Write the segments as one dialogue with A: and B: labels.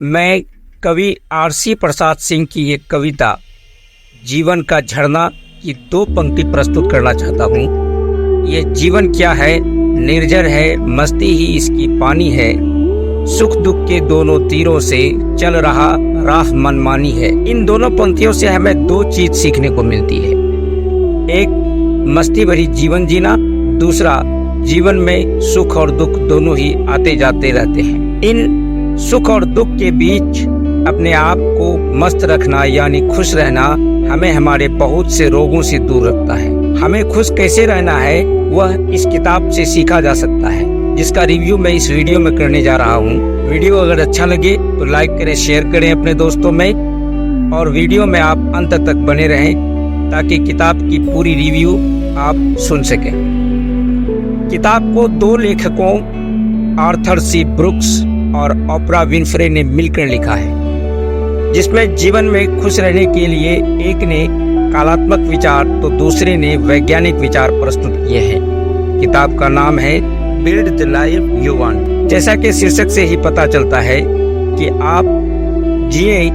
A: मैं कवि आरसी प्रसाद सिंह की एक कविता जीवन का झरना की दो पंक्ति प्रस्तुत करना चाहता हूँ। ये जीवन क्या है, निर्जर है, मस्ती ही इसकी पानी है, सुख दुख के दोनों तीरों से चल रहा राह मनमानी है। इन दोनों पंक्तियों से हमें दो चीज सीखने को मिलती है। एक, मस्ती भरी जीवन जीना, दूसरा, जीवन में सुख और दुख दोनों ही आते जाते रहते हैं। इन सुख और दुख के बीच अपने आप को मस्त रखना यानी खुश रहना हमें हमारे बहुत से रोगों से दूर रखता है। हमें खुश कैसे रहना है वह इस किताब से सीखा जा सकता है, जिसका रिव्यू मैं इस वीडियो में करने जा रहा हूँ। वीडियो अगर अच्छा लगे तो लाइक करें, शेयर करें अपने दोस्तों में, और वीडियो में आप अंत तक बने रहें ताकि किताब की पूरी रिव्यू आप सुन सकें। किताब को दो लेखकों आर्थर सी ब्रूक्स और ओपरा विनफ्रे ने मिलकर लिखा है, जिसमें जीवन में खुश रहने के लिए एक ने कलात्मक विचार तो दूसरे ने वैज्ञानिक विचार प्रस्तुत किए हैं। किताब का नाम है build the life you want. जैसा कि शीर्षक से ही पता चलता है कि आप जिए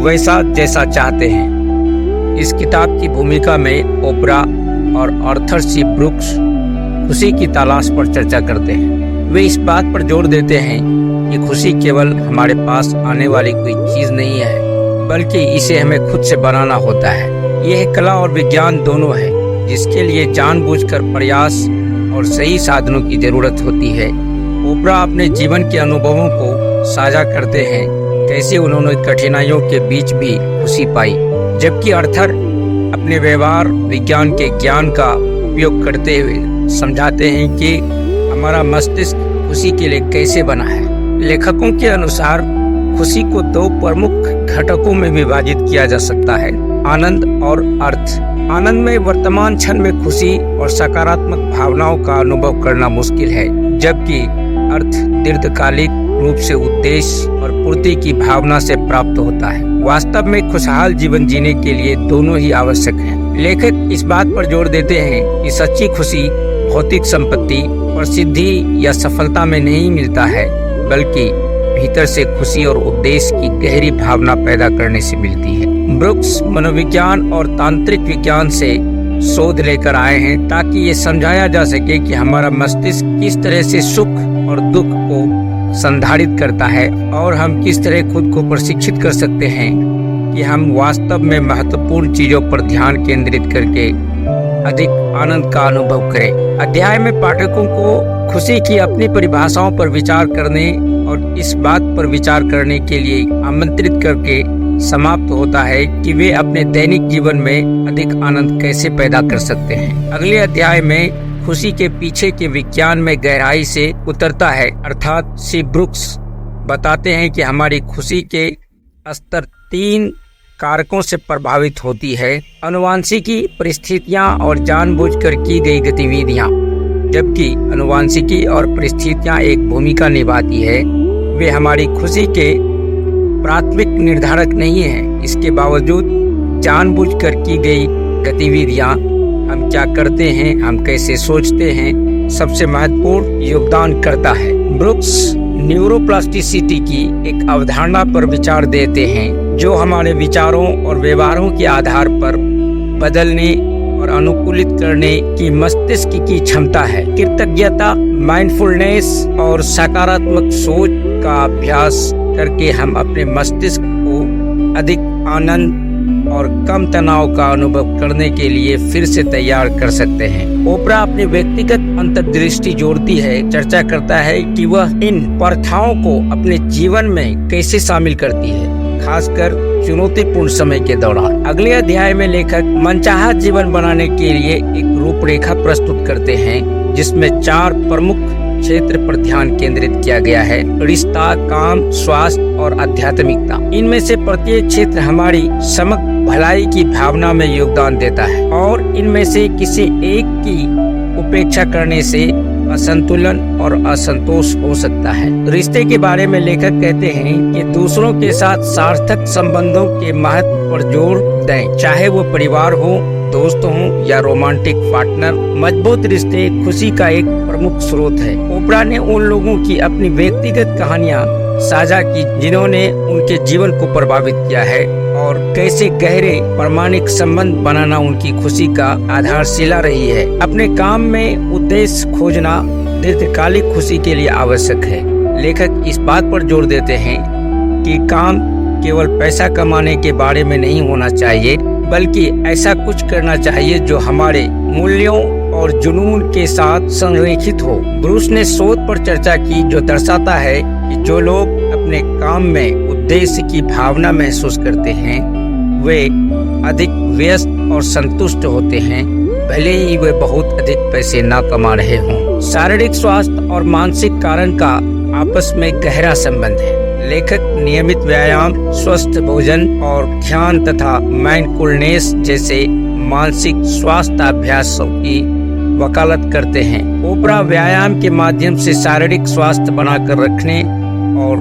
A: वैसा जैसा चाहते हैं। इस किताब की भूमिका में ओपरा और आर्थर सी ब्रूक्स खुशी की तलाश पर चर्चा करते हैं। वे इस बात पर जोर देते हैं कि खुशी केवल हमारे पास आने वाली कोई चीज नहीं है, बल्कि इसे हमें खुद से बनाना होता है। यह कला और विज्ञान दोनों है, जिसके लिए जानबूझकर प्रयास और सही साधनों की जरूरत होती है। ओपरा अपने जीवन के अनुभवों को साझा करते हैं, कैसे उन्होंने कठिनाइयों के बीच भी खुशी पाई, जबकि आर्थर अपने व्यवहार विज्ञान के ज्ञान का उपयोग करते हुए समझाते हैं कि हमारा मस्तिष्क खुशी के लिए कैसे बना है। लेखकों के अनुसार खुशी को दो प्रमुख घटकों में विभाजित किया जा सकता है, आनंद और अर्थ। आनंद में वर्तमान क्षण में खुशी और सकारात्मक भावनाओं का अनुभव करना मुश्किल है, जबकि अर्थ दीर्घकालिक रूप से उद्देश्य और पूर्ति की भावना से प्राप्त होता है। वास्तव में खुशहाल जीवन जीने के लिए दोनों ही आवश्यक हैं। लेखक इस बात पर जोर देते हैं कि सच्ची खुशी भौतिक संपत्ति, प्रसिद्धि या सफलता में नहीं मिलता है, बल्कि भीतर से खुशी और उद्देश्य की गहरी भावना पैदा करने से मिलती है। ब्रूक्स मनोविज्ञान और तांत्रिक विज्ञान से शोध लेकर आए हैं ताकि ये समझाया जा सके कि हमारा मस्तिष्क किस तरह से सुख और दुख को संधारित करता है और हम किस तरह खुद को प्रशिक्षित कर सकते हैं कि हम वास्तव में महत्वपूर्ण चीजों पर ध्यान केंद्रित करके अधिक आनंद का अनुभव करें। अध्याय में पाठकों को खुशी की अपनी परिभाषाओं पर विचार करने और इस बात पर विचार करने के लिए आमंत्रित करके समाप्त होता है कि वे अपने दैनिक जीवन में अधिक आनंद कैसे पैदा कर सकते हैं। अगले अध्याय में खुशी के पीछे के विज्ञान में गहराई से उतरता है, अर्थात सी ब्रूक्स बताते हैं कि हमारी खुशी के स्तर 3 कारकों से प्रभावित होती है: आनुवांशिकी, परिस्थितियां और जानबूझकर की गई गतिविधियां। जबकि आनुवांशिकी और परिस्थितियां एक भूमिका निभाती है, वे हमारी खुशी के प्राथमिक निर्धारक नहीं हैं। इसके बावजूद जानबूझकर की गई गतिविधियां, हम क्या करते हैं, हम कैसे सोचते हैं, सबसे महत्वपूर्ण योगदान करता है। ब्रूक्स न्यूरोप्लास्टिसिटी की एक अवधारणा पर विचार देते हैं, जो हमारे विचारों और व्यवहारों के आधार पर बदलने और अनुकूलित करने की मस्तिष्क की क्षमता है। कृतज्ञता, माइंडफुलनेस और सकारात्मक सोच का अभ्यास करके हम अपने मस्तिष्क को अधिक आनंद और कम तनाव का अनुभव करने के लिए फिर से तैयार कर सकते हैं। ओपरा अपनी व्यक्तिगत अंतर्दृष्टि जोड़ती है, चर्चा करता है कि वह इन प्रथाओं को अपने जीवन में कैसे शामिल करती है, खासकर चुनौतीपूर्ण समय के दौरान। अगले अध्याय में लेखक मनचाहा जीवन बनाने के लिए एक रूपरेखा प्रस्तुत करते हैं, जिसमें 4 प्रमुख क्षेत्र पर ध्यान केंद्रित किया गया है: रिश्ता, काम, स्वास्थ्य और आध्यात्मिकता। इनमें से प्रत्येक क्षेत्र हमारी समग्र भलाई की भावना में योगदान देता है, और इनमें से किसी एक की उपेक्षा करने से असंतुलन और असंतोष हो सकता है। रिश्ते के बारे में लेखक कहते हैं कि दूसरों के साथ सार्थक संबंधों के महत्व पर जोर दें, चाहे वो परिवार हो, दोस्त हों या रोमांटिक पार्टनर। मजबूत रिश्ते खुशी का एक प्रमुख स्रोत है। ओपरा ने उन लोगों की अपनी व्यक्तिगत कहानियां साझा की जिन्होंने उनके जीवन को प्रभावित किया है और कैसे गहरे प्रामाणिक संबंध बनाना उनकी खुशी का आधारशिला रही है। अपने काम में उद्देश्य खोजना दीर्घकालिक खुशी के लिए आवश्यक है। लेखक इस बात पर जोर देते हैं कि काम केवल पैसा कमाने के बारे में नहीं होना चाहिए, बल्कि ऐसा कुछ करना चाहिए जो हमारे मूल्यों और जुनून के साथ संरेखित हो। ब्रूस ने शोध पर चर्चा की जो दर्शाता है कि जो लोग अपने काम में उद्देश्य की भावना महसूस करते हैं वे अधिक व्यस्त और संतुष्ट होते हैं, भले ही वे बहुत अधिक पैसे ना कमा रहे हों। शारीरिक स्वास्थ्य और मानसिक कारण का आपस में गहरा संबंध है। लेखक नियमित व्यायाम, स्वस्थ भोजन और ध्यान तथा माइंडफुलनेस जैसे मानसिक स्वास्थ्य अभ्यासों की वकालत करते हैं। ओपरा व्यायाम के माध्यम से शारीरिक स्वास्थ्य बनाकर रखने और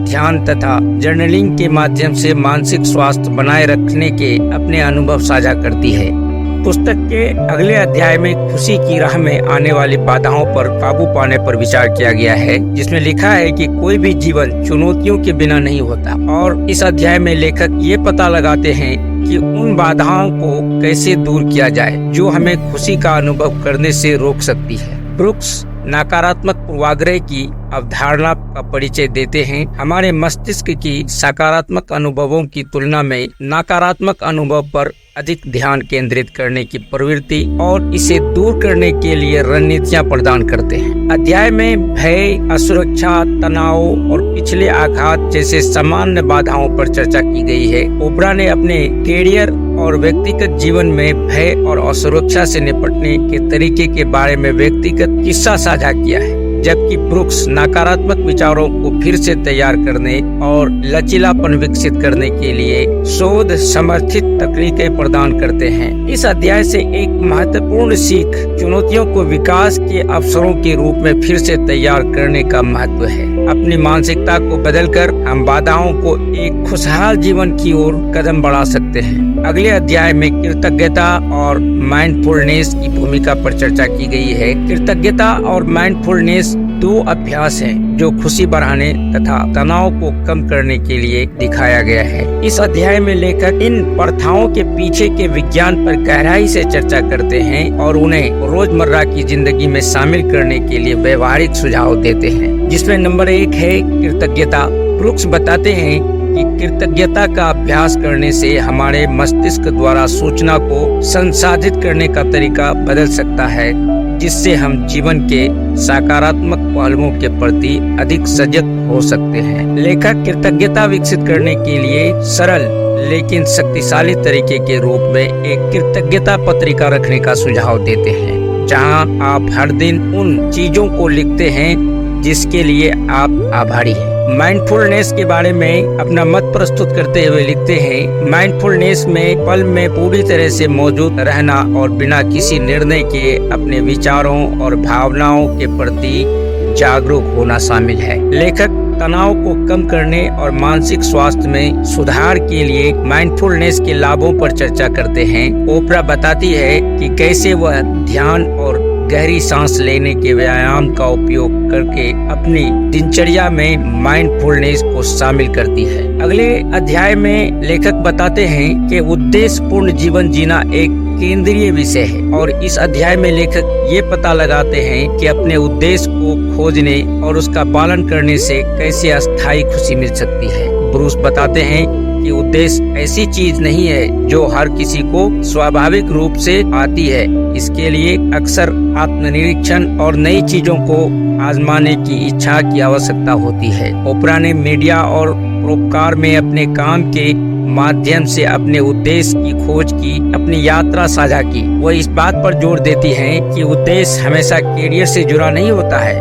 A: ध्यान तथा जर्नलिंग के माध्यम से मानसिक स्वास्थ्य बनाए रखने के अपने अनुभव साझा करती है। पुस्तक के अगले अध्याय में खुशी की राह में आने वाली बाधाओं पर काबू पाने पर विचार किया गया है, जिसमें लिखा है कि कोई भी जीवन चुनौतियों के बिना नहीं होता। और इस अध्याय में लेखक ये पता लगाते हैं कि उन बाधाओं को कैसे दूर किया जाए जो हमें खुशी का अनुभव करने से रोक सकती है। ब्रूक्स नकारात्मक पूर्वाग्रह की अवधारणा का परिचय देते हैं। हमारे मस्तिष्क की सकारात्मक अनुभवों की तुलना में नकारात्मक अनुभव पर अधिक ध्यान केंद्रित करने की प्रवृत्ति और इसे दूर करने के लिए रणनीतियां प्रदान करते हैं। अध्याय में भय, असुरक्षा, तनाव और पिछले आघात जैसे सामान्य बाधाओं पर चर्चा की गई है। ओपरा ने अपने कैरियर और व्यक्तिगत जीवन में भय और असुरक्षा से निपटने के तरीके के बारे में व्यक्तिगत किस्सा साझा किया है, जबकि ब्रूक्स नकारात्मक विचारों को फिर से तैयार करने और लचीलापन विकसित करने के लिए शोध समर्थित तकनीकें प्रदान करते हैं। इस अध्याय से एक महत्वपूर्ण सीख चुनौतियों को विकास के अवसरों के रूप में फिर से तैयार करने का महत्व है। अपनी मानसिकता को बदलकर हम बाधाओं को एक खुशहाल जीवन की ओर कदम बढ़ा सकते हैं। अगले अध्याय में कृतज्ञता और माइंडफुलनेस की भूमिका पर चर्चा की गई है। कृतज्ञता और माइंडफुलनेस दो अभ्यास हैं जो खुशी बढ़ाने तथा तनाव को कम करने के लिए दिखाया गया है। इस अध्याय में लेखक इन प्रथाओं के पीछे के विज्ञान पर गहराई से चर्चा करते हैं और उन्हें रोजमर्रा की जिंदगी में शामिल करने के लिए व्यवहारिक सुझाव देते हैं, जिसमें नंबर 1 है कृतज्ञता। ब्रूक्स बताते हैं कि कृतज्ञता का अभ्यास करने से हमारे मस्तिष्क द्वारा सूचना को संसाधित करने का तरीका बदल सकता है, जिससे हम जीवन के सकारात्मक पहलुओं के प्रति अधिक सजग हो सकते हैं। लेखक कृतज्ञता विकसित करने के लिए सरल लेकिन शक्तिशाली तरीके के रूप में एक कृतज्ञता पत्रिका रखने का सुझाव देते हैं, जहां आप हर दिन उन चीजों को लिखते हैं जिसके लिए आप आभारी हैं। माइंडफुलनेस के बारे में अपना मत प्रस्तुत करते हुए लिखते हैं, माइंडफुलनेस में पल में पूरी तरह से मौजूद रहना और बिना किसी निर्णय के अपने विचारों और भावनाओं के प्रति जागरूक होना शामिल है। लेखक तनाव को कम करने और मानसिक स्वास्थ्य में सुधार के लिए माइंडफुलनेस के लाभों पर चर्चा करते हैं। ओपरा बताती है कि कैसे वह ध्यान और गहरी सांस लेने के व्यायाम का उपयोग करके अपनी दिनचर्या में माइंडफुलनेस को शामिल करती है। अगले अध्याय में लेखक बताते हैं कि उद्देश्यपूर्ण जीवन जीना एक केंद्रीय विषय है और इस अध्याय में लेखक ये पता लगाते हैं कि अपने उद्देश्य को खोजने और उसका पालन करने से कैसे अस्थायी खुशी मिल सकती है। ब्रूस बताते हैं कि उद्देश्य ऐसी चीज नहीं है जो हर किसी को स्वाभाविक रूप से आती है। इसके लिए अक्सर आत्मनिरीक्षण और नई चीजों को आजमाने की इच्छा की आवश्यकता होती है। ओपरा ने मीडिया और परोपकार में अपने काम के माध्यम से अपने उद्देश्य की खोज की अपनी यात्रा साझा की। वह इस बात पर जोर देती हैं कि उद्देश्य हमेशा कैरियर से जुड़ा नहीं होता है,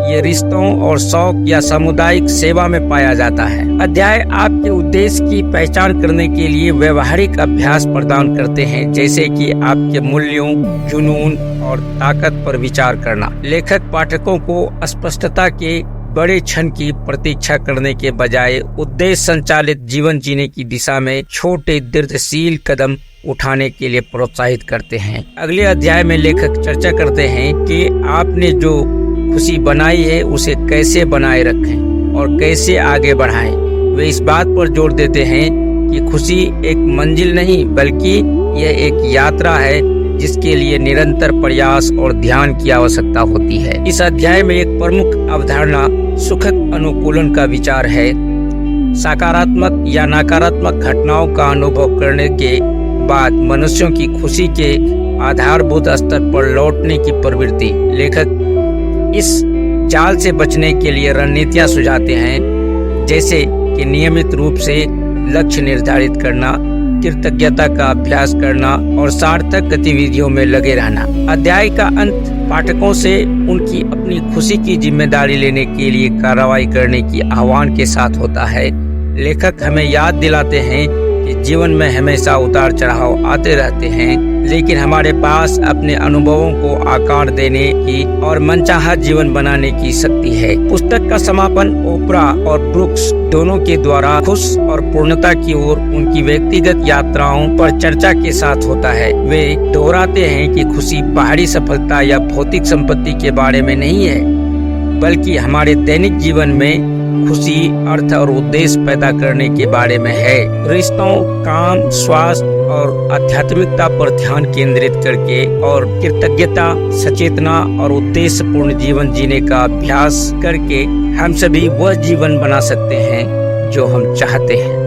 A: ये रिश्तों और शौक या सामुदायिक सेवा में पाया जाता है। अध्याय आपके उद्देश्य की पहचान करने के लिए व्यवहारिक अभ्यास प्रदान करते हैं, जैसे कि आपके मूल्यों, जुनून और ताकत पर विचार करना। लेखक पाठकों को स्पष्टता के बड़े क्षण की प्रतीक्षा करने के बजाय उद्देश्य संचालित जीवन जीने की दिशा में छोटे दृढ़शील कदम उठाने के लिए प्रोत्साहित करते हैं। अगले अध्याय में लेखक चर्चा करते हैं कि आपने जो खुशी बनाई है उसे कैसे बनाए रखें। और कैसे आगे बढ़ाएं। वे इस बात पर जोर देते हैं कि खुशी एक मंजिल नहीं बल्कि यह एक यात्रा है जिसके लिए निरंतर प्रयास और ध्यान की आवश्यकता होती है। इस अध्याय में एक प्रमुख अवधारणा सुखद अनुकूलन का विचार है। सकारात्मक या नकारात्मक घटनाओं का अनुभव करने के बाद मनुष्यों की खुशी के आधारभूत स्तर पर लौटने की प्रवृत्ति। लेखक इस जाल से बचने के लिए रणनीतियां सुझाते हैं, जैसे कि नियमित रूप से लक्ष्य निर्धारित करना, कृतज्ञता का अभ्यास करना और सार्थक गतिविधियों में लगे रहना। अध्याय का अंत पाठकों से उनकी अपनी खुशी की जिम्मेदारी लेने के लिए कार्रवाई करने की आह्वान के साथ होता है। लेखक हमें याद दिलाते हैं कि जीवन में हमेशा उतार चढ़ाव आते रहते हैं, लेकिन हमारे पास अपने अनुभवों को आकार देने की और मनचाहा जीवन बनाने की शक्ति है। पुस्तक का समापन ओपरा और ब्रूक्स दोनों के द्वारा खुश और पूर्णता की ओर उनकी व्यक्तिगत यात्राओं पर चर्चा के साथ होता है। वे दोहराते हैं कि खुशी बाहरी सफलता या भौतिक संपत्ति के बारे में नहीं है, बल्कि हमारे दैनिक जीवन में खुशी, अर्थ और उद्देश्य पैदा करने के बारे में है। रिश्तों, काम, स्वास्थ्य और आध्यात्मिकता पर ध्यान केंद्रित करके और कृतज्ञता, सचेतना और उद्देश्यपूर्ण जीवन जीने का अभ्यास करके हम सभी वह जीवन बना सकते हैं जो हम चाहते हैं।